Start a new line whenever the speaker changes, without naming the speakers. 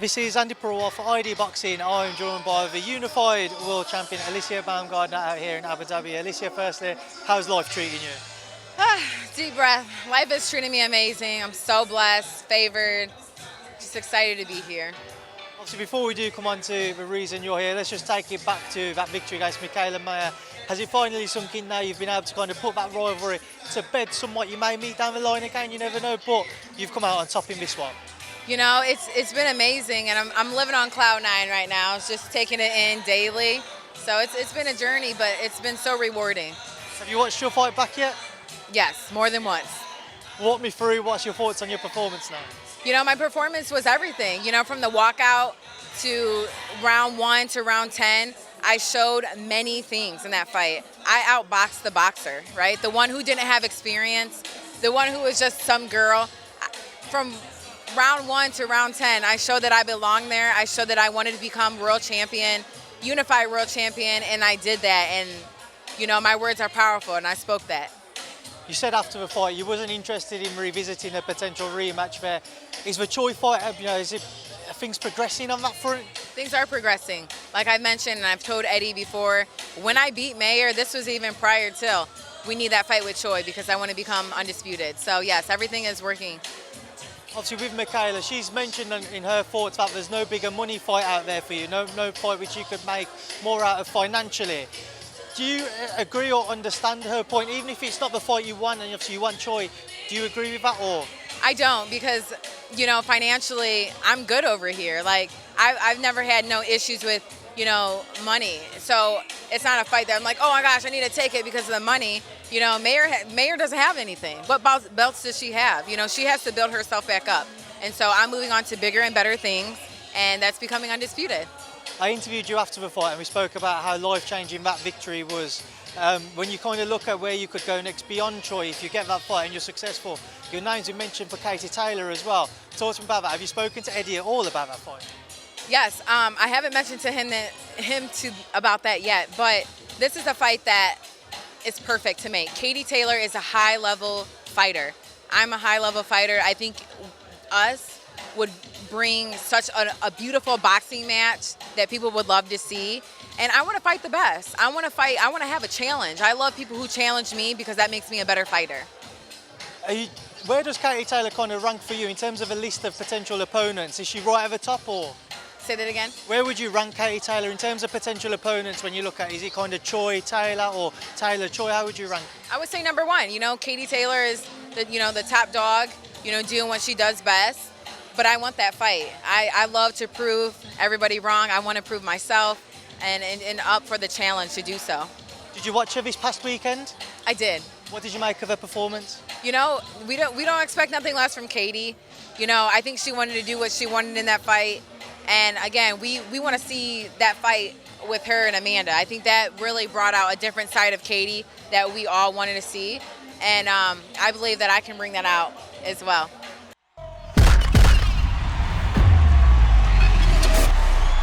This is Andi Purewal for ID Boxing. I'm joined by the unified world champion Alycia Baumgardner out here in Abu Dhabi. Alycia, firstly, how's life treating you?
Deep breath. Life is treating me amazing. I'm so blessed, favored, just excited to be here.
Obviously, before we do come on to the reason you're here, let's just take it back to that victory against Mikaela Mayer. Has it finally sunk in now? You've been able to kind of put that rivalry to bed somewhat. You may meet down the line again, you never know, but you've come out on top in this one.
You know, it's been amazing, and I'm living on cloud nine right now. It's just taking it in daily. So it's been a journey, but it's been so rewarding.
Have you watched your fight back yet?
Yes, more than once.
Walk me through, what's your thoughts on your performance now?
You know, my performance was everything. You know, from the walkout to round 1 to round 10, I showed many things in that fight. I outboxed the boxer, right? The one who didn't have experience, the one who was just some girl. From round 1 to round 10, I showed that I belong there. I showed that I wanted to become world champion, unified world champion, and I did that. And, you know, my words are powerful, and I spoke that.
You said after the fight you wasn't interested in revisiting a potential rematch there. Is the Choi fight, is it things progressing on that front?
Things are progressing. Like I mentioned, and I've told Eddie before, when I beat Mayer, this was even prior to, we need that fight with Choi because I want to become undisputed. So yes, everything is working.
Obviously with Mikaela, she's mentioned in her thoughts that there's no bigger money fight out there for you, no fight which you could make more out of financially. Do you agree or understand her point, even if it's not the fight you want and obviously you want Choi? Do you agree with that or?
I don't, because, you know, financially, I'm good over here. Like, I've never had no issues with, you know, money. So it's not a fight that I'm like, oh my gosh, I need to take it because of the money. You know, Mayer doesn't have anything. What belts does she have? You know, she has to build herself back up. And so I'm moving on to bigger and better things, and that's becoming undisputed.
I interviewed you after the fight and we spoke about how life-changing that victory was. When you kind of look at where you could go next beyond Choi, if you get that fight and you're successful, your name's been mentioned for Katie Taylor as well. Talk to me about that. Have you spoken to Eddie at all about that fight?
Yes, I haven't mentioned to him about that yet, but this is a fight that is perfect to make. Katie Taylor is a high-level fighter. I'm a high-level fighter. I think us would bring such a beautiful boxing match that people would love to see. And I want to fight the best. I want to have a challenge. I love people who challenge me because that makes me a better fighter.
Where does Katie Taylor kind of rank for you in terms of a list of potential opponents? Is she right at the top or?
Say that again?
Where would you rank Katie Taylor in terms of potential opponents when you look at, is it kind of Choi, Taylor or Taylor, Choi? How would you rank?
I would say number 1. You know, Katie Taylor is the top dog, you know, doing what she does best. But I want that fight. I love to prove everybody wrong. I want to prove myself and up for the challenge to do so.
Did you watch her this past weekend?
I did.
What did you make of her performance?
You know, we don't expect nothing less from Katie. You know, I think she wanted to do what she wanted in that fight. And again, we want to see that fight with her and Amanda. I think that really brought out a different side of Katie that we all wanted to see. And I believe that I can bring that out as well.